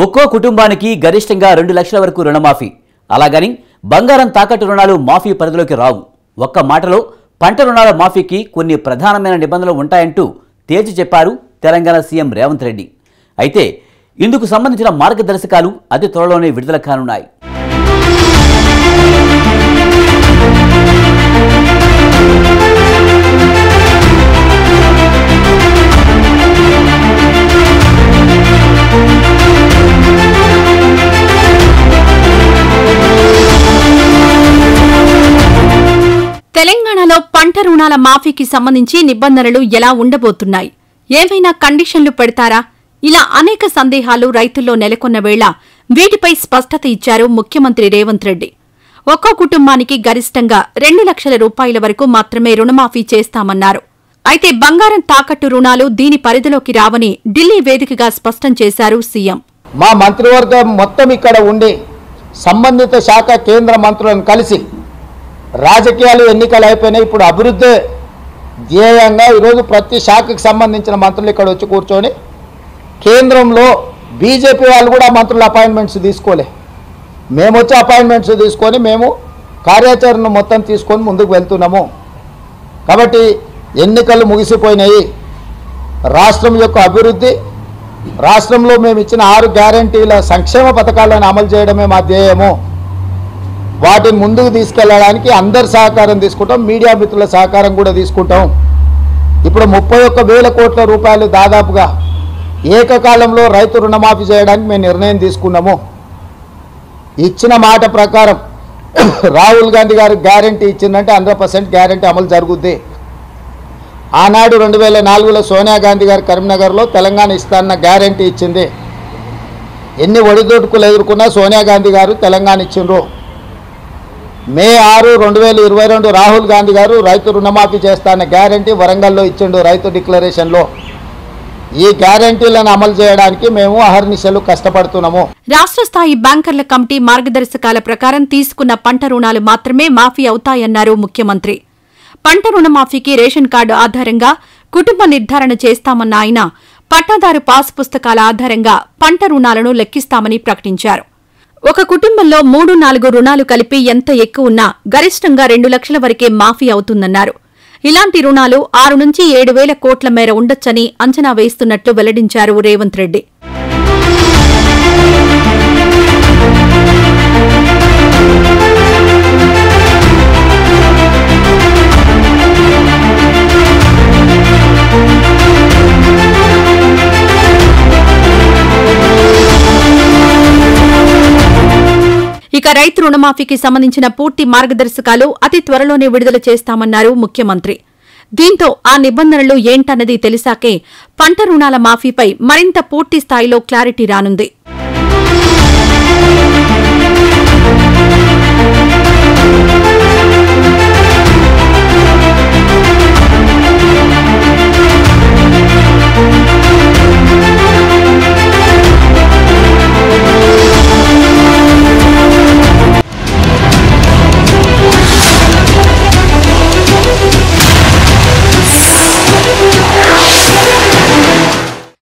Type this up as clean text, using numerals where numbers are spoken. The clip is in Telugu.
ఒక్కో కుటుంబానికి గరిష్టంగా 2 లక్షల వరకు రుణమాఫీ. అలాగని బంగారం తాకట్టు రుణాలు మాఫీ పరిధిలోకి రావు. ఒక్క మాటలో పంట రుణాల మాఫీకి కొన్ని ప్రధానమైన నిబంధనలు ఉంటాయంటూ తేల్చి చెప్పారు తెలంగాణ సీఎం రేవంత్ రెడ్డి. అయితే ఇందుకు సంబంధించిన మార్గదర్శకాలు అతి త్వరలోనే విడుదల కానున్నాయి. తెలంగాణలో పంట రుణాల మాఫీకి సంబంధించి నిబంధనలు ఎలా ఉండబోతున్నాయి? ఏవైనా కండిషన్లు పెడతారా? ఇలా అనేక సందేహాలు రైతుల్లో నెలకొన్న వేళ వీటిపై స్పష్టత ఇచ్చారు ముఖ్యమంత్రి రేవంత్ రెడ్డి. ఒక్కో కుటుంబానికి గరిష్టంగా 2 లక్షల రూపాయల వరకు మాత్రమే రుణమాఫీ చేస్తామన్నారు. అయితే బంగారం తాకట్టు రుణాలు దీని పరిధిలోకి రావని ఢిల్లీ వేదికగా స్పష్టం చేశారు సీఎం. మా మంత్రివర్గం మొత్తం ఇక్కడ ఉండి సంబంధిత శాఖ కేంద్ర మంత్రులను కలిసి రాజకీయాలు ఎన్నికలు అయిపోయినాయి, ఇప్పుడు అభివృద్ధి ధ్యేయంగా ఈరోజు ప్రతి శాఖకు సంబంధించిన మంత్రులు ఇక్కడ వచ్చి కూర్చొని కేంద్రంలో బీజేపీ వాళ్ళు కూడా మంత్రుల అపాయింట్మెంట్స్ తీసుకోలే, మేము వచ్చి అపాయింట్మెంట్స్ తీసుకొని మేము కార్యాచరణ మొత్తం తీసుకొని ముందుకు వెళ్తున్నాము. కాబట్టి ఎన్నికలు ముగిసిపోయినాయి. రాష్ట్రం యొక్క అభివృద్ధి, రాష్ట్రంలో మేము ఇచ్చిన 6 గ్యారంటీల సంక్షేమ పథకాలను అమలు చేయడమే మా ధ్యేయము. వాటిని ముందుకు తీసుకెళ్లడానికి అందరి సహకారం తీసుకుంటాం, మీడియా మిత్రుల సహకారం కూడా తీసుకుంటాం. ఇప్పుడు 31,000 కోట్ల రూపాయలు దాదాపుగా ఏకకాలంలో రైతు రుణమాఫీ చేయడానికి మేము నిర్ణయం తీసుకున్నాము. ఇచ్చిన మాట ప్రకారం రాహుల్ గాంధీ గారు గ్యారంటీ ఇచ్చిందంటే 100% గ్యారంటీ అమలు జరుగుద్ది. ఆనాడు 2004లో సోనియా గాంధీ గారు కరీంనగర్లో తెలంగాణ ఇస్తానన్న గ్యారంటీ ఇచ్చింది. ఎన్ని ఒడిదొడుకులు ఎదుర్కొన్నా సోనియా గాంధీ గారు తెలంగాణ ఇచ్చిండ్రు. మే 6, 2022 రాహుల్ గాంధీ గారు రైతు రుణమాఫీ చేస్తాన్న గ్యారంటీ వరంగల్లో ఇచ్చిండు రైతు డిక్లరేషన్లో. ఈ గ్యారంటీలను అమలు చేయడానికి మేము అహర్నిశలు కష్టపడుతున్నాము. రాష్ట్ర స్థాయి బ్యాంకర్ల కమిటీ మార్గదర్శకాల ప్రకారం తీసుకున్న పంట రుణాలు మాత్రమే మాఫీ అవుతాయన్నారు ముఖ్యమంత్రి. పంట రుణమాఫీకి రేషన్ కార్డు ఆధారంగా కుటుంబ నిర్ధారణ చేస్తామన్న ఆయన పట్టాదారు పాస్ పుస్తకాల ఆధారంగా పంట రుణాలను లెక్కిస్తామని ప్రకటించారు. ఒక కుటుంబంలో 3-4 రుణాలు కలిపి ఎంత ఎక్కువ ఉన్నా గరిష్టంగా 2 లక్షల వరకే మాఫీ అవుతుందన్నారు. ఇలాంటి రుణాలు 6 నుంచి 7 వేల కోట్ల మేర ఉండొచ్చని అంచనా వేస్తున్నట్లు వెల్లడించారు రేవంత్ రెడ్డి. ఇక రైతు రుణమాఫీకి సంబంధించిన పూర్తి మార్గదర్శకాలు అతి త్వరలోనే విడుదల చేస్తామన్నారు ముఖ్యమంత్రి. దీంతో ఆ నిబంధనలు ఏంటన్నది తెలిసాకే పంట రుణాల మాఫీపై మరింత పూర్తి స్థాయిలో క్లారిటీ రానుంది.